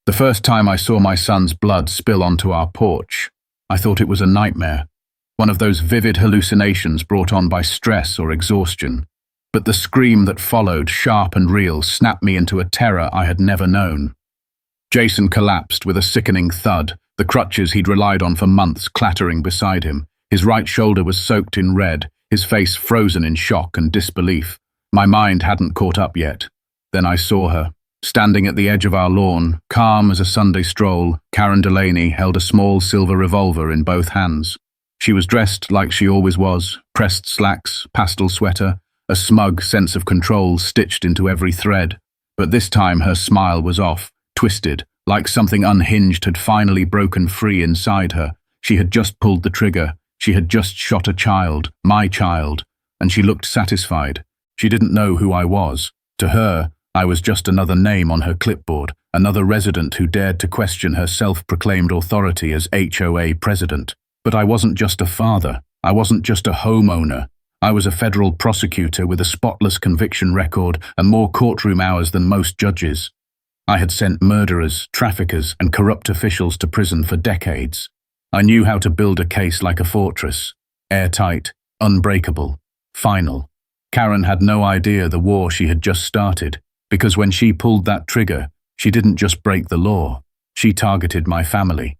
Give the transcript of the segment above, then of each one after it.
The first time I saw my son's blood spill onto our porch, I thought it was a nightmare, one of those vivid hallucinations brought on by stress or exhaustion. But the scream that followed, sharp and real, snapped me into a terror I had never known. Jason collapsed with a sickening thud, the crutches he'd relied on for months clattering beside him. His right shoulder was soaked in red, his face frozen in shock and disbelief. My mind hadn't caught up yet. Then I saw her. Standing at the edge of our lawn, calm as a Sunday stroll, Karen Delaney held a small silver revolver in both hands. She was dressed like she always was, pressed slacks, pastel sweater, a smug sense of control stitched into every thread. But this time her smile was off, twisted, like something unhinged had finally broken free inside her. She had just pulled the trigger. She had just shot a child, my child, and she looked satisfied. She didn't know who I was. To her, I was just another name on her clipboard, another resident who dared to question her self-proclaimed authority as HOA president. But I wasn't just a father. I wasn't just a homeowner. I was a federal prosecutor with a spotless conviction record and more courtroom hours than most judges. I had sent murderers, traffickers, and corrupt officials to prison for decades. I knew how to build a case like a fortress, airtight, unbreakable, final. Karen had no idea the war she had just started, because when she pulled that trigger, she didn't just break the law, she targeted my family.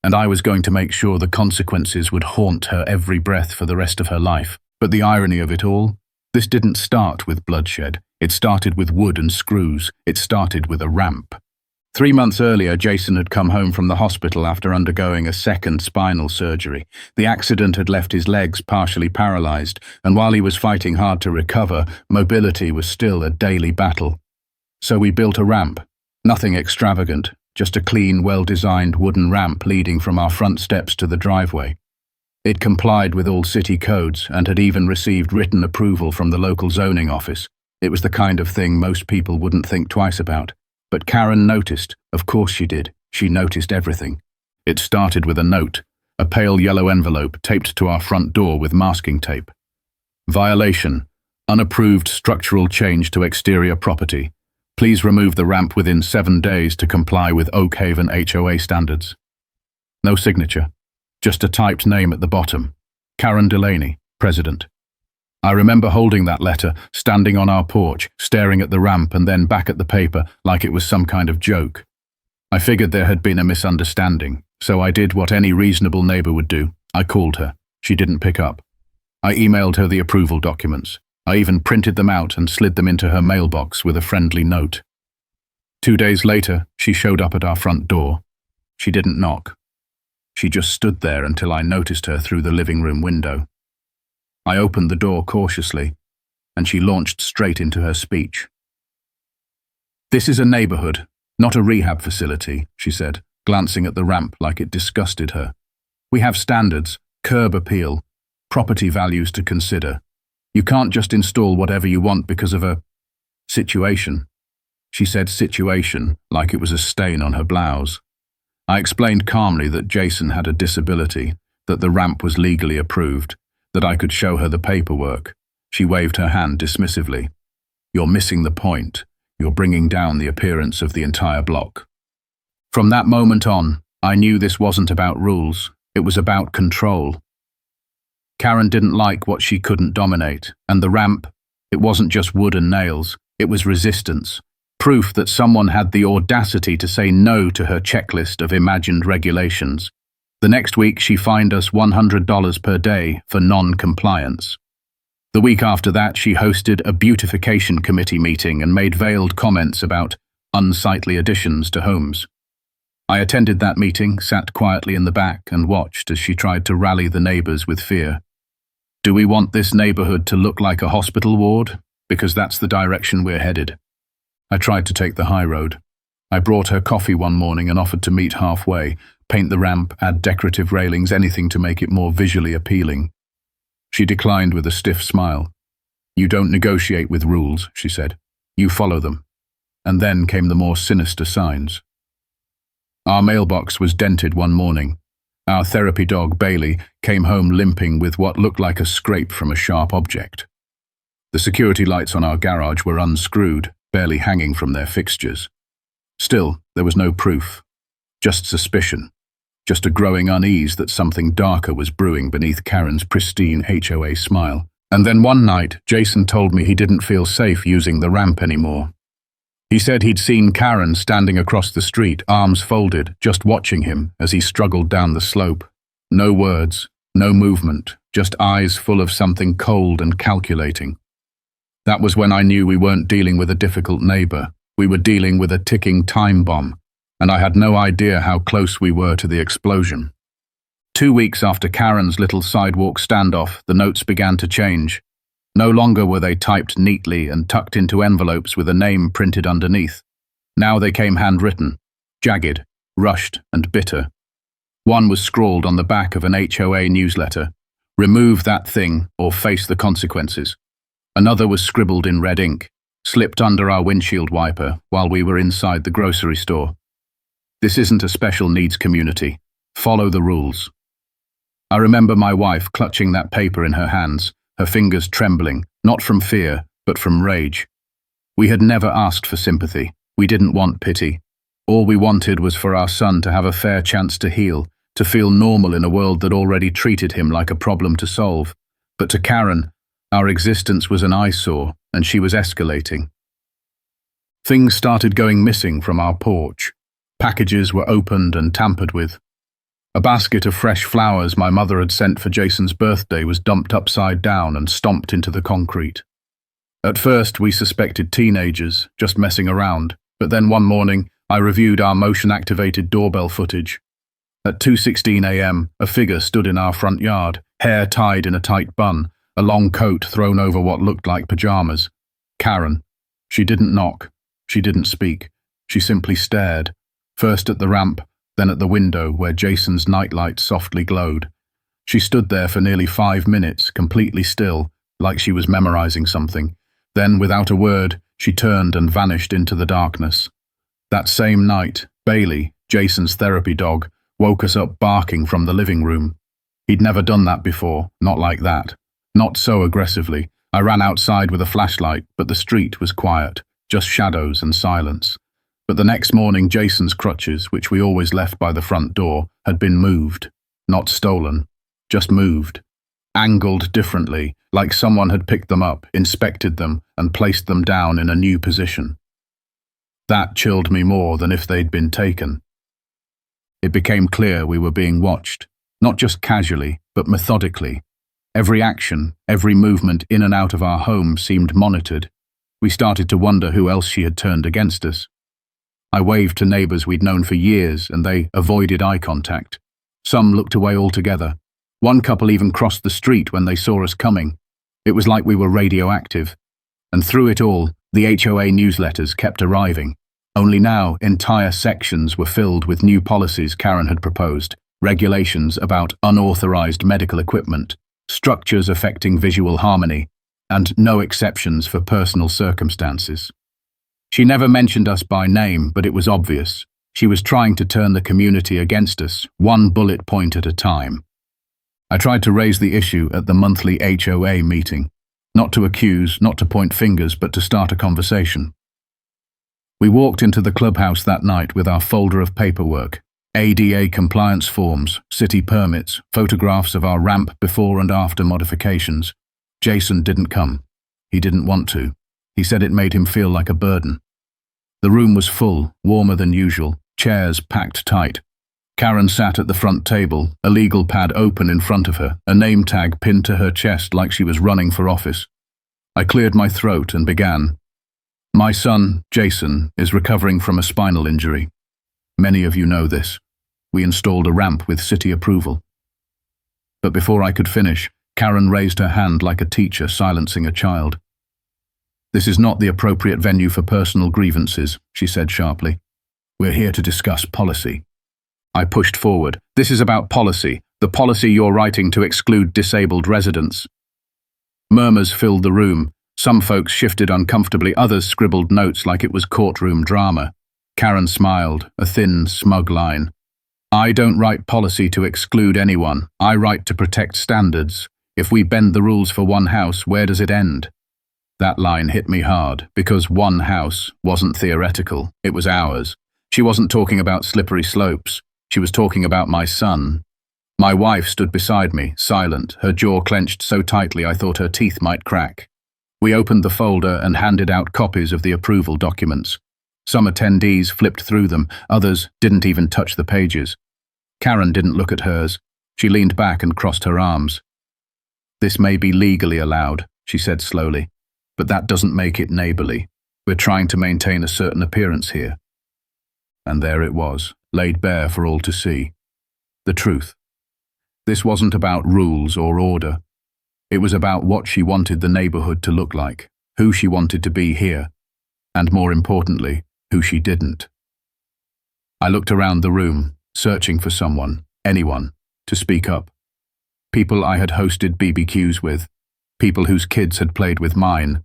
And I was going to make sure the consequences would haunt her every breath for the rest of her life. But the irony of it all, this didn't start with bloodshed. It started with wood and screws. It started with a ramp. 3 months earlier, Jason had come home from the hospital after undergoing a second spinal surgery. The accident had left his legs partially paralyzed, and while he was fighting hard to recover, mobility was still a daily battle. So we built a ramp. Nothing extravagant, just a clean, well-designed wooden ramp leading from our front steps to the driveway. It complied with all city codes and had even received written approval from the local zoning office. It was the kind of thing most people wouldn't think twice about. But Karen noticed. Of course she did. She noticed everything. It started with a note, a pale yellow envelope taped to our front door with masking tape. Violation. Unapproved structural change to exterior property. Please remove the ramp within 7 days to comply with Oak Haven HOA standards. No signature. Just a typed name at the bottom. Karen Delaney, President. I remember holding that letter, standing on our porch, staring at the ramp and then back at the paper like it was some kind of joke. I figured there had been a misunderstanding, so I did what any reasonable neighbor would do. I called her. She didn't pick up. I emailed her the approval documents. I even printed them out and slid them into her mailbox with a friendly note. 2 days later, she showed up at our front door. She didn't knock. She just stood there until I noticed her through the living room window. I opened the door cautiously, and she launched straight into her speech. "This is a neighborhood, not a rehab facility," she said, glancing at the ramp like it disgusted her. "We have standards, curb appeal, property values to consider. You can't just install whatever you want because of a situation." She said situation like it was a stain on her blouse. I explained calmly that Jason had a disability, that the ramp was legally approved, that I could show her the paperwork. She waved her hand dismissively. "You're missing the point. You're bringing down the appearance of the entire block." From that moment on, I knew this wasn't about rules. It was about control. Karen didn't like what she couldn't dominate, and the ramp, it wasn't just wood and nails. It was resistance. Proof that someone had the audacity to say no to her checklist of imagined regulations. The next week, she fined us $100 per day for non-compliance. The week after that, she hosted a beautification committee meeting and made veiled comments about unsightly additions to homes. I attended that meeting, sat quietly in the back, and watched as she tried to rally the neighbors with fear. Do we want this neighborhood to look like a hospital ward? Because that's the direction we're headed. I tried to take the high road. I brought her coffee one morning and offered to meet halfway, paint the ramp, add decorative railings, anything to make it more visually appealing. She declined with a stiff smile. "You don't negotiate with rules," she said. "You follow them." And then came the more sinister signs. Our mailbox was dented one morning. Our therapy dog, Bailey, came home limping with what looked like a scrape from a sharp object. The security lights on our garage were unscrewed, barely hanging from their fixtures. Still, there was no proof. Just suspicion. Just a growing unease that something darker was brewing beneath Karen's pristine HOA smile. And then one night, Jason told me he didn't feel safe using the ramp anymore. He said he'd seen Karen standing across the street, arms folded, just watching him as he struggled down the slope. No words, no movement, just eyes full of something cold and calculating. That was when I knew we weren't dealing with a difficult neighbor. We were dealing with a ticking time bomb, and I had no idea how close we were to the explosion. 2 weeks after Karen's little sidewalk standoff, the notes began to change. No longer were they typed neatly and tucked into envelopes with a name printed underneath. Now they came handwritten, jagged, rushed, and bitter. One was scrawled on the back of an HOA newsletter, "Remove that thing or face the consequences." Another was scribbled in red ink, slipped under our windshield wiper while we were inside the grocery store. "This isn't a special needs community. Follow the rules." I remember my wife clutching that paper in her hands, her fingers trembling, not from fear, but from rage. We had never asked for sympathy. We didn't want pity. All we wanted was for our son to have a fair chance to heal, to feel normal in a world that already treated him like a problem to solve. But to Karen, our existence was an eyesore, and she was escalating. Things started going missing from our porch. Packages were opened and tampered with. A basket of fresh flowers my mother had sent for Jason's birthday was dumped upside down and stomped into the concrete. At first, we suspected teenagers, just messing around, but then one morning, I reviewed our motion-activated doorbell footage. At 2:16 a.m., a figure stood in our front yard, hair tied in a tight bun, a long coat thrown over what looked like pajamas. Karen. She didn't knock. She didn't speak. She simply stared, first at the ramp, then at the window where Jason's nightlight softly glowed. She stood there for nearly 5 minutes, completely still, like she was memorizing something. Then, without a word, she turned and vanished into the darkness. That same night, Bailey, Jason's therapy dog, woke us up barking from the living room. He'd never done that before, not like that. Not so aggressively. I ran outside with a flashlight, but the street was quiet, just shadows and silence. But the next morning, Jason's crutches, which we always left by the front door, had been moved. Not stolen, just moved. Angled differently, like someone had picked them up, inspected them, and placed them down in a new position. That chilled me more than if they'd been taken. It became clear we were being watched, not just casually, but methodically. Every action, every movement in and out of our home seemed monitored. We started to wonder who else she had turned against us. I waved to neighbors we'd known for years, and they avoided eye contact. Some looked away altogether. One couple even crossed the street when they saw us coming. It was like we were radioactive. And through it all, the HOA newsletters kept arriving. Only now, entire sections were filled with new policies Karen had proposed, regulations about unauthorized medical equipment, structures affecting visual harmony, and no exceptions for personal circumstances. She never mentioned us by name, but it was obvious. She was trying to turn the community against us, one bullet point at a time. I tried to raise the issue at the monthly HOA meeting. Not to accuse, not to point fingers, but to start a conversation. We walked into the clubhouse that night with our folder of paperwork, ADA compliance forms, city permits, photographs of our ramp before and after modifications. Jason didn't come. He didn't want to. He said it made him feel like a burden. The room was full, warmer than usual, chairs packed tight. Karen sat at the front table, a legal pad open in front of her, a name tag pinned to her chest like she was running for office. I cleared my throat and began. My son, Jason, is recovering from a spinal injury. Many of you know this. We installed a ramp with city approval. But before I could finish, Karen raised her hand like a teacher silencing a child. This is not the appropriate venue for personal grievances, she said sharply. We're here to discuss policy. I pushed forward. This is about policy, the policy you're writing to exclude disabled residents. Murmurs filled the room. Some folks shifted uncomfortably, others scribbled notes like it was courtroom drama. Karen smiled, a thin, smug line. I don't write policy to exclude anyone. I write to protect standards. If we bend the rules for one house, where does it end? That line hit me hard, because one house wasn't theoretical, it was ours. She wasn't talking about slippery slopes. She was talking about my son. My wife stood beside me, silent, her jaw clenched so tightly I thought her teeth might crack. We opened the folder and handed out copies of the approval documents. Some attendees flipped through them, others didn't even touch the pages. Karen didn't look at hers. She leaned back and crossed her arms. "This may be legally allowed," she said slowly, "but that doesn't make it neighborly. We're trying to maintain a certain appearance here." And there it was, laid bare for all to see. The truth. This wasn't about rules or order. It was about what she wanted the neighborhood to look like, who she wanted to be here, and more importantly, who she didn't. I looked around the room, searching for someone, anyone, to speak up. People I had hosted BBQs with, people whose kids had played with mine,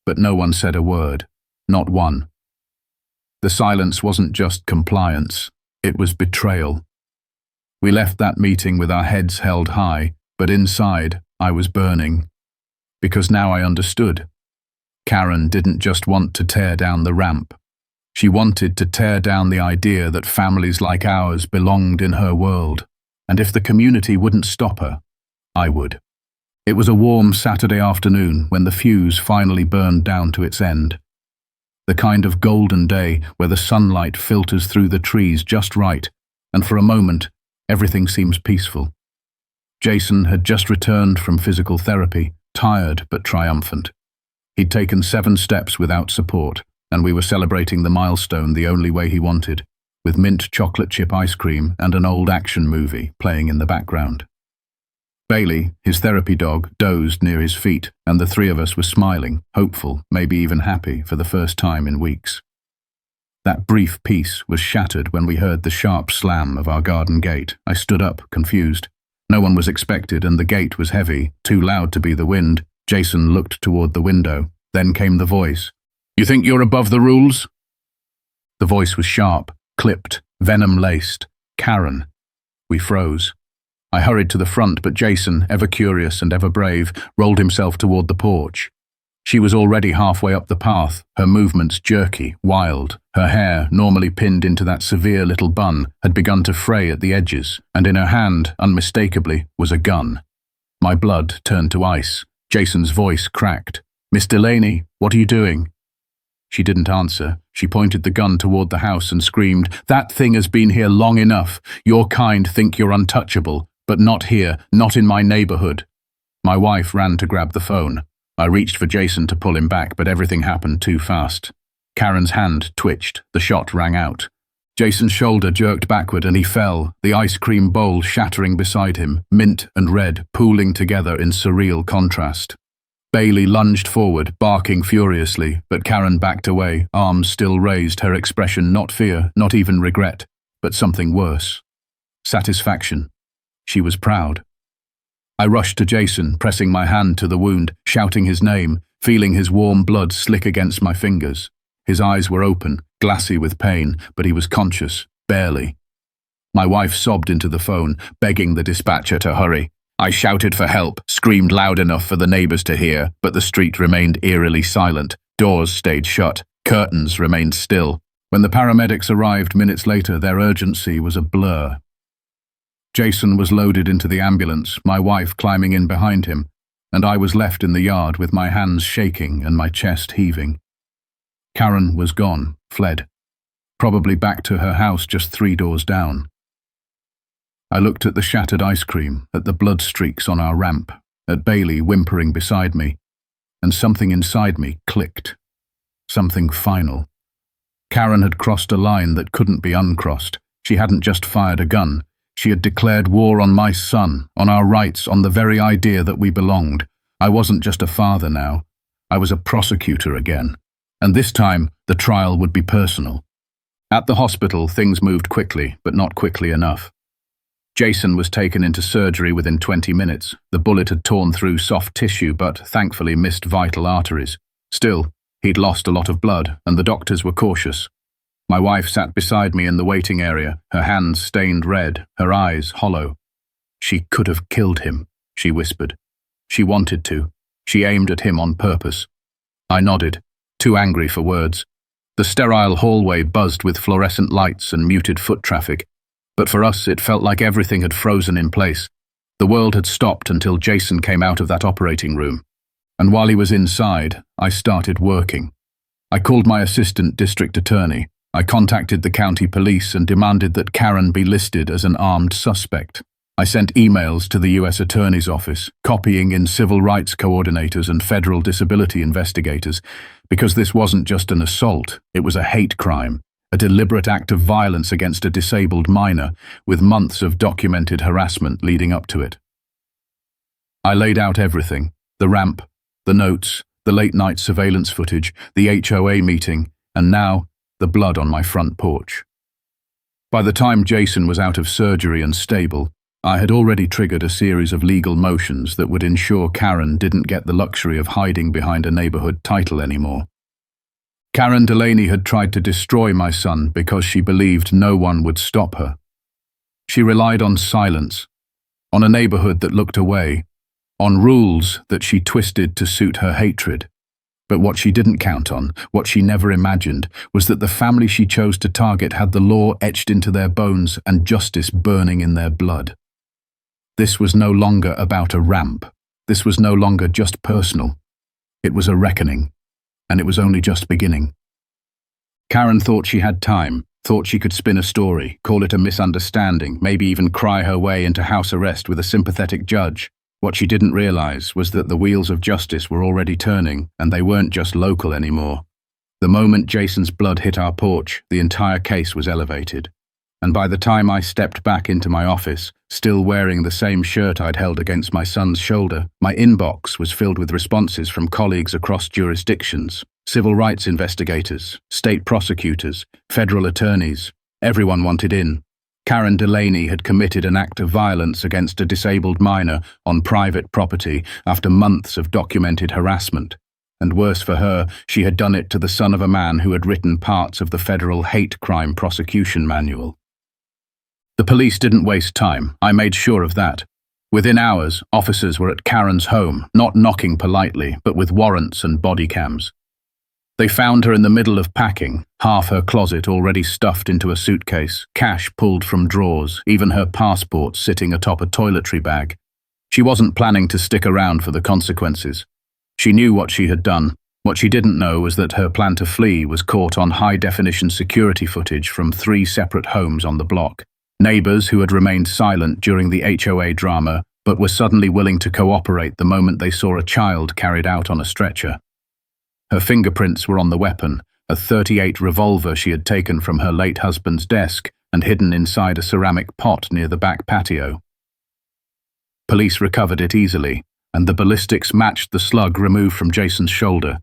but no one said a word, not one. The silence wasn't just compliance, it was betrayal. We left that meeting with our heads held high, but inside, I was burning. Because now I understood. Karen didn't just want to tear down the ramp. She wanted to tear down the idea that families like ours belonged in her world. And if the community wouldn't stop her, I would. It was a warm Saturday afternoon when the fuse finally burned down to its end. The kind of golden day where the sunlight filters through the trees just right, and for a moment, everything seems peaceful. Jason had just returned from physical therapy, tired but triumphant. He'd taken 7 steps without support, and we were celebrating the milestone the only way he wanted, with mint chocolate chip ice cream and an old action movie playing in the background. Bailey, his therapy dog, dozed near his feet, and the 3 of us were smiling, hopeful, maybe even happy for the first time in weeks. That brief peace was shattered when we heard the sharp slam of our garden gate. I stood up, confused. No one was expected, and the gate was heavy, too loud to be the wind. Jason looked toward the window. Then came the voice. "You think you're above the rules?" The voice was sharp, clipped, venom-laced. Karen. We froze. I hurried to the front, but Jason, ever curious and ever brave, rolled himself toward the porch. She was already halfway up the path, her movements jerky, wild. Her hair, normally pinned into that severe little bun, had begun to fray at the edges, and in her hand, unmistakably, was a gun. My blood turned to ice. Jason's voice cracked. "Miss Delaney, what are you doing?" She didn't answer. She pointed the gun toward the house and screamed, "That thing has been here long enough. Your kind think you're untouchable, but not here, not in my neighborhood." My wife ran to grab the phone. I reached for Jason to pull him back, but everything happened too fast. Karen's hand twitched. The shot rang out. Jason's shoulder jerked backward and he fell, the ice cream bowl shattering beside him, mint and red pooling together in surreal contrast. Bailey lunged forward, barking furiously, but Karen backed away, arms still raised, her expression not fear, not even regret, but something worse. Satisfaction. She was proud. I rushed to Jason, pressing my hand to the wound, shouting his name, feeling his warm blood slick against my fingers. His eyes were open, glassy with pain, but he was conscious, barely. My wife sobbed into the phone, begging the dispatcher to hurry. I shouted for help, screamed loud enough for the neighbors to hear, but the street remained eerily silent. Doors stayed shut, curtains remained still. When the paramedics arrived minutes later, their urgency was a blur. Jason was loaded into the ambulance, my wife climbing in behind him, and I was left in the yard with my hands shaking and my chest heaving. Karen was gone, fled, probably back to her house just 3 doors down. I looked at the shattered ice cream, at the blood streaks on our ramp, at Bailey whimpering beside me, and something inside me clicked. Something final. Karen had crossed a line that couldn't be uncrossed. She hadn't just fired a gun. She had declared war on my son, on our rights, on the very idea that we belonged. I wasn't just a father now. I was a prosecutor again. And this time, the trial would be personal. At the hospital, things moved quickly, but not quickly enough. Jason was taken into surgery within 20 minutes. The bullet had torn through soft tissue, but thankfully missed vital arteries. Still, he'd lost a lot of blood, and the doctors were cautious. My wife sat beside me in the waiting area, her hands stained red, her eyes hollow. "She could have killed him," she whispered. "She wanted to. She aimed at him on purpose." I nodded, too angry for words. The sterile hallway buzzed with fluorescent lights and muted foot traffic, but for us it felt like everything had frozen in place. The world had stopped until Jason came out of that operating room. And while he was inside, I started working. I called my assistant district attorney. I contacted the county police and demanded that Karen be listed as an armed suspect. I sent emails to the U.S. Attorney's Office, copying in civil rights coordinators and federal disability investigators, because this wasn't just an assault, it was a hate crime, a deliberate act of violence against a disabled minor, with months of documented harassment leading up to it. I laid out everything: the ramp, the notes, the late-night surveillance footage, the HOA meeting, and now, the blood on my front porch. By the time Jason was out of surgery and stable, I had already triggered a series of legal motions that would ensure Karen didn't get the luxury of hiding behind a neighborhood title anymore. Karen Delaney had tried to destroy my son because she believed no one would stop her. She relied on silence, on a neighborhood that looked away, on rules that she twisted to suit her hatred. But what she didn't count on, what she never imagined, was that the family she chose to target had the law etched into their bones and justice burning in their blood. This was no longer about a ramp. This was no longer just personal. It was a reckoning, and it was only just beginning. Karen thought she had time, thought she could spin a story, call it a misunderstanding, maybe even cry her way into house arrest with a sympathetic judge. What she didn't realize was that the wheels of justice were already turning, and they weren't just local anymore. The moment Jason's blood hit our porch, the entire case was elevated. And by the time I stepped back into my office, still wearing the same shirt I'd held against my son's shoulder, my inbox was filled with responses from colleagues across jurisdictions, civil rights investigators, state prosecutors, federal attorneys. Everyone wanted in. Karen Delaney had committed an act of violence against a disabled minor on private property after months of documented harassment. And worse for her, she had done it to the son of a man who had written parts of the federal hate crime prosecution manual. The police didn't waste time. I made sure of that. Within hours, officers were at Karen's home, not knocking politely, but with warrants and body cams. They found her in the middle of packing, half her closet already stuffed into a suitcase, cash pulled from drawers, even her passport sitting atop a toiletry bag. She wasn't planning to stick around for the consequences. She knew what she had done. What she didn't know was that her plan to flee was caught on high-definition security footage from 3 separate homes on the block. Neighbors who had remained silent during the HOA drama, but were suddenly willing to cooperate the moment they saw a child carried out on a stretcher. Her fingerprints were on the weapon, a .38 revolver she had taken from her late husband's desk and hidden inside a ceramic pot near the back patio. Police recovered it easily, and the ballistics matched the slug removed from Jason's shoulder.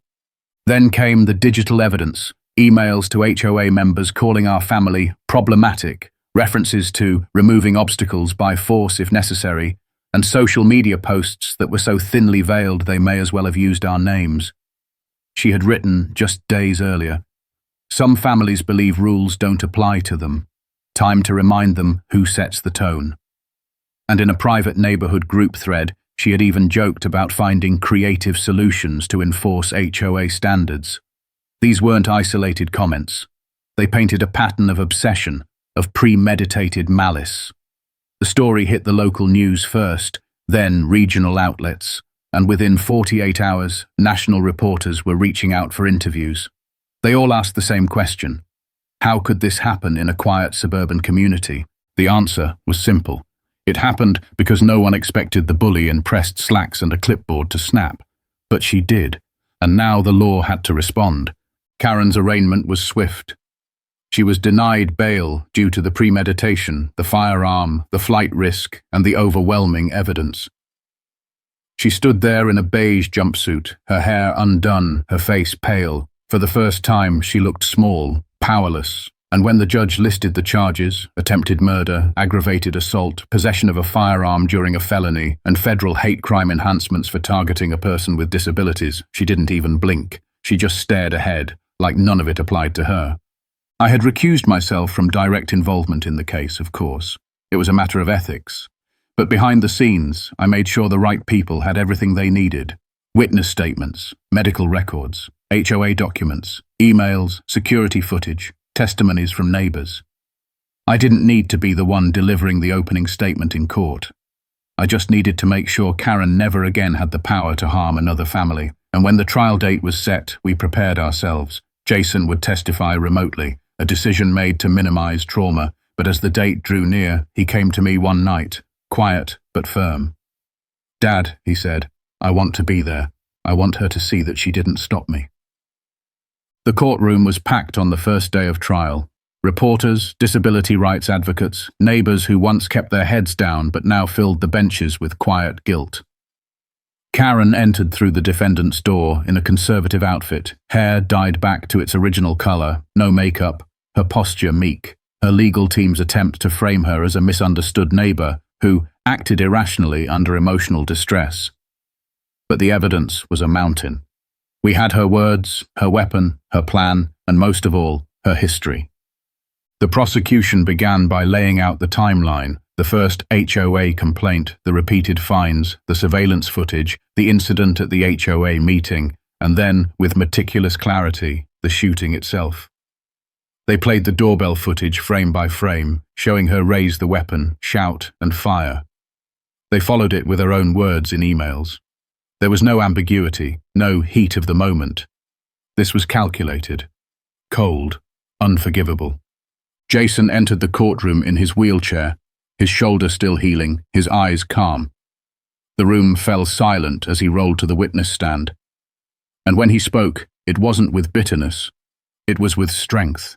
Then came the digital evidence, emails to HOA members calling our family problematic, references to removing obstacles by force if necessary, and social media posts that were so thinly veiled they may as well have used our names. She had written just days earlier, "Some families believe rules don't apply to them. Time to remind them who sets the tone." And in a private neighborhood group thread, she had even joked about finding creative solutions to enforce HOA standards. These weren't isolated comments. They painted a pattern of obsession, of premeditated malice. The story hit the local news first, then regional outlets, and within 48 hours, national reporters were reaching out for interviews. They all asked the same question: how could this happen in a quiet suburban community? The answer was simple. It happened because no one expected the bully in pressed slacks and a clipboard to snap. But she did, and now the law had to respond. Karen's arraignment was swift. She was denied bail due to the premeditation, the firearm, the flight risk, and the overwhelming evidence. She stood there in a beige jumpsuit, her hair undone, her face pale. For the first time, she looked small, powerless. And when the judge listed the charges, attempted murder, aggravated assault, possession of a firearm during a felony, and federal hate crime enhancements for targeting a person with disabilities, she didn't even blink. She just stared ahead, like none of it applied to her. I had recused myself from direct involvement in the case, of course. It was a matter of ethics. But behind the scenes, I made sure the right people had everything they needed: witness statements, medical records, HOA documents, emails, security footage, testimonies from neighbors. I didn't need to be the one delivering the opening statement in court. I just needed to make sure Karen never again had the power to harm another family. And when the trial date was set, we prepared ourselves. Jason would testify remotely, a decision made to minimize trauma, but as the date drew near, he came to me one night, quiet but firm. "Dad," he said, "I want to be there. I want her to see that she didn't stop me." The courtroom was packed on the first day of trial. Reporters, disability rights advocates, neighbors who once kept their heads down but now filled the benches with quiet guilt. Karen entered through the defendant's door in a conservative outfit, hair dyed back to its original color, no makeup, her posture meek, her legal team's attempt to frame her as a misunderstood neighbor who acted irrationally under emotional distress. But the evidence was a mountain. We had her words, her weapon, her plan, and most of all, her history. The prosecution began by laying out the timeline, the first HOA complaint, the repeated fines, the surveillance footage, the incident at the HOA meeting, and then, with meticulous clarity, the shooting itself. They played the doorbell footage frame by frame, showing her raise the weapon, shout, and fire. They followed it with her own words in emails. There was no ambiguity, no heat of the moment. This was calculated, cold, unforgivable. Jason entered the courtroom in his wheelchair, his shoulder still healing, his eyes calm. The room fell silent as he rolled to the witness stand. And when he spoke, it wasn't with bitterness, it was with strength.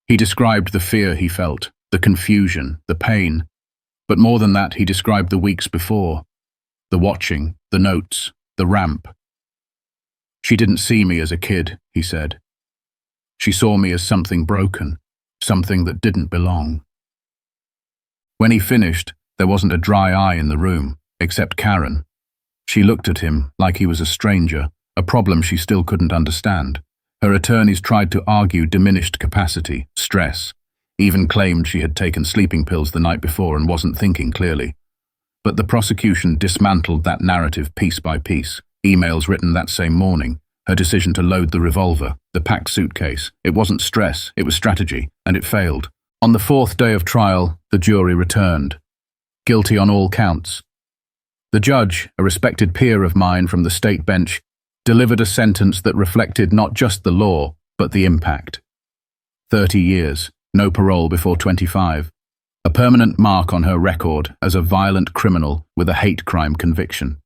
He described the fear he felt, the confusion, the pain. But more than that, he described the weeks before. The watching, the notes, the ramp. "She didn't see me as a kid," he said. "She saw me as something broken. Something that didn't belong." When he finished, there wasn't a dry eye in the room, except Karen. She looked at him like he was a stranger, a problem she still couldn't understand. Her attorneys tried to argue diminished capacity, stress, even claimed she had taken sleeping pills the night before and wasn't thinking clearly. But the prosecution dismantled that narrative piece by piece, emails written that same morning, her decision to load the revolver, the packed suitcase. It wasn't stress, it was strategy, and it failed. On the fourth day of trial, the jury returned. Guilty on all counts. The judge, a respected peer of mine from the state bench, delivered a sentence that reflected not just the law, but the impact. 30 years, no parole before 25. A permanent mark on her record as a violent criminal with a hate crime conviction.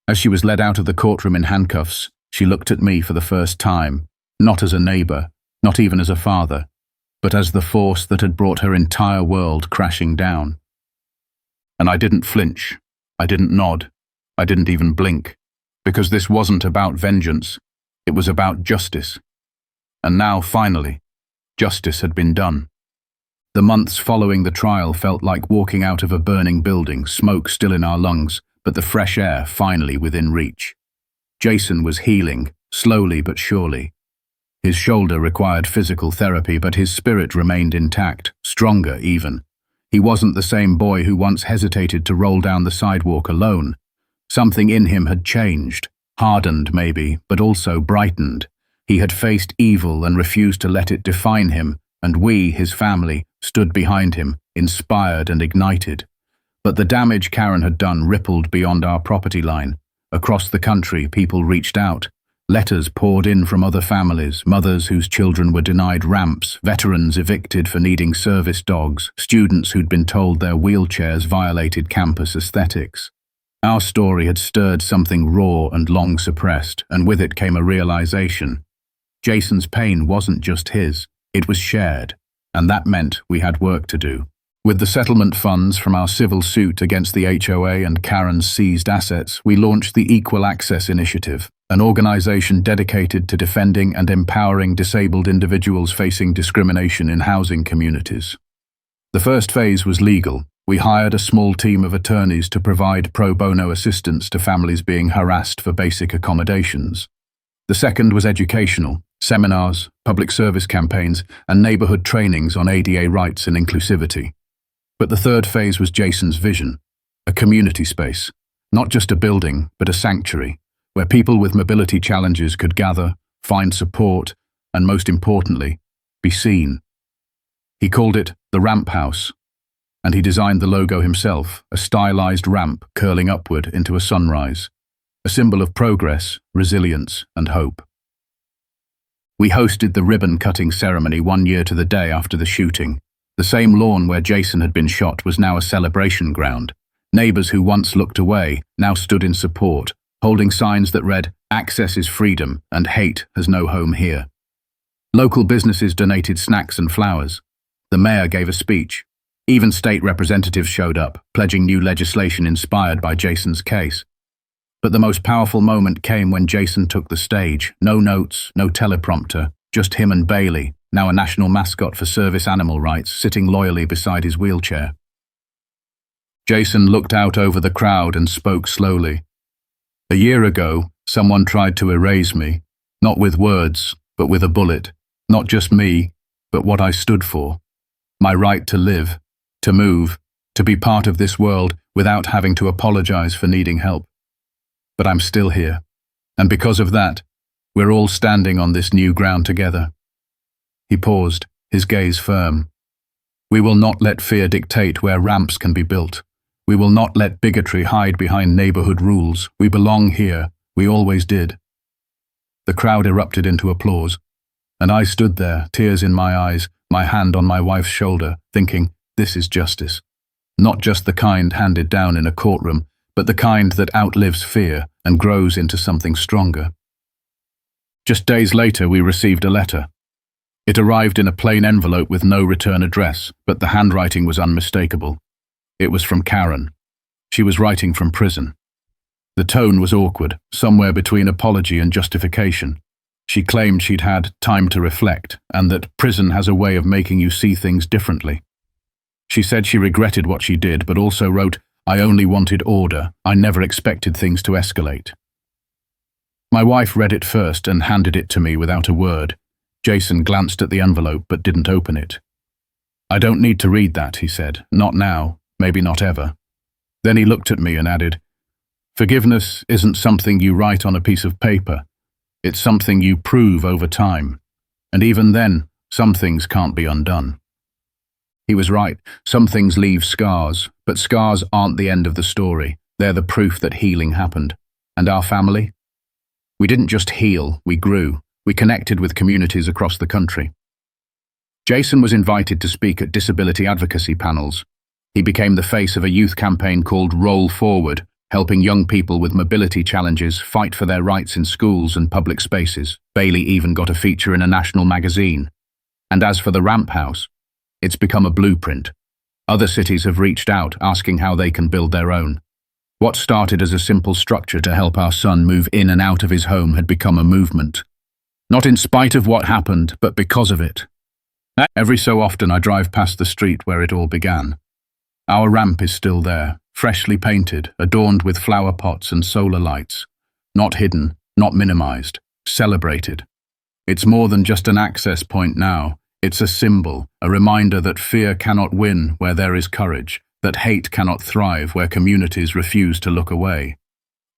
As she was led out of the courtroom in handcuffs, she looked at me for the first time, not as a neighbor, not even as a father, but as the force that had brought her entire world crashing down. And I didn't flinch, I didn't nod, I didn't even blink, because this wasn't about vengeance, it was about justice. And now, finally, justice had been done. The months following the trial felt like walking out of a burning building, smoke still in our lungs, but the fresh air finally within reach. Jason was healing, slowly but surely. His shoulder required physical therapy, but his spirit remained intact, stronger even. He wasn't the same boy who once hesitated to roll down the sidewalk alone. Something in him had changed, hardened maybe, but also brightened. He had faced evil and refused to let it define him, and we, his family, stood behind him, inspired and ignited. But the damage Karen had done rippled beyond our property line. Across the country, people reached out. Letters poured in from other families, mothers whose children were denied ramps, veterans evicted for needing service dogs, students who'd been told their wheelchairs violated campus aesthetics. Our story had stirred something raw and long suppressed, and with it came a realization. Jason's pain wasn't just his, it was shared, and that meant we had work to do. With the settlement funds from our civil suit against the HOA and Karen's seized assets, we launched the Equal Access Initiative, an organization dedicated to defending and empowering disabled individuals facing discrimination in housing communities. The first phase was legal. We hired a small team of attorneys to provide pro bono assistance to families being harassed for basic accommodations. The second was educational, seminars, public service campaigns, and neighborhood trainings on ADA rights and inclusivity. But the third phase was Jason's vision, a community space, not just a building, but a sanctuary, where people with mobility challenges could gather, find support, and most importantly, be seen. He called it the Ramp House, and he designed the logo himself, a stylized ramp curling upward into a sunrise, a symbol of progress, resilience, and hope. We hosted the ribbon-cutting ceremony 1 year to the day after the shooting. The same lawn where Jason had been shot was now a celebration ground. Neighbors who once looked away now stood in support, holding signs that read, "Access is freedom and hate has no home here." Local businesses donated snacks and flowers. The mayor gave a speech. Even state representatives showed up, pledging new legislation inspired by Jason's case. But the most powerful moment came when Jason took the stage. No notes, no teleprompter, just him and Bailey, now a national mascot for service animal rights, sitting loyally beside his wheelchair. Jason looked out over the crowd and spoke slowly. "A year ago, someone tried to erase me, not with words, but with a bullet. Not just me, but what I stood for. My right to live, to move, to be part of this world without having to apologize for needing help. But I'm still here, and because of that, we're all standing on this new ground together." He paused, his gaze firm. "We will not let fear dictate where ramps can be built. We will not let bigotry hide behind neighborhood rules. We belong here. We always did." The crowd erupted into applause, and I stood there, tears in my eyes, my hand on my wife's shoulder, thinking, this is justice. Not just the kind handed down in a courtroom, but the kind that outlives fear and grows into something stronger. Just days later, we received a letter. It arrived in a plain envelope with no return address, but the handwriting was unmistakable. It was from Karen. She was writing from prison. The tone was awkward, somewhere between apology and justification. She claimed she'd had time to reflect, and that prison has a way of making you see things differently. She said she regretted what she did, but also wrote, "I only wanted order. I never expected things to escalate." My wife read it first and handed it to me without a word. Jason glanced at the envelope but didn't open it. "I don't need to read that," he said. "Not now, maybe not ever." Then he looked at me and added, "Forgiveness isn't something you write on a piece of paper. It's something you prove over time. And even then, some things can't be undone." He was right. Some things leave scars, but scars aren't the end of the story. They're the proof that healing happened. And our family? We didn't just heal, we grew. We connected with communities across the country. Jason was invited to speak at disability advocacy panels. He became the face of a youth campaign called Roll Forward, helping young people with mobility challenges fight for their rights in schools and public spaces. Bailey even got a feature in a national magazine. And as for the Ramp House, it's become a blueprint. Other cities have reached out, asking how they can build their own. What started as a simple structure to help our son move in and out of his home had become a movement. Not in spite of what happened, but because of it. Every so often I drive past the street where it all began. Our ramp is still there, freshly painted, adorned with flower pots and solar lights. Not hidden, not minimized, celebrated. It's more than just an access point now. It's a symbol, a reminder that fear cannot win where there is courage, that hate cannot thrive where communities refuse to look away.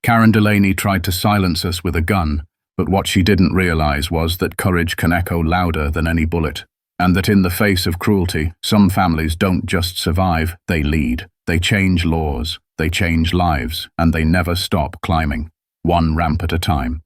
Karen Delaney tried to silence us with a gun, but what she didn't realize was that courage can echo louder than any bullet, and that in the face of cruelty, some families don't just survive, they lead. They change laws, they change lives, and they never stop climbing, one ramp at a time.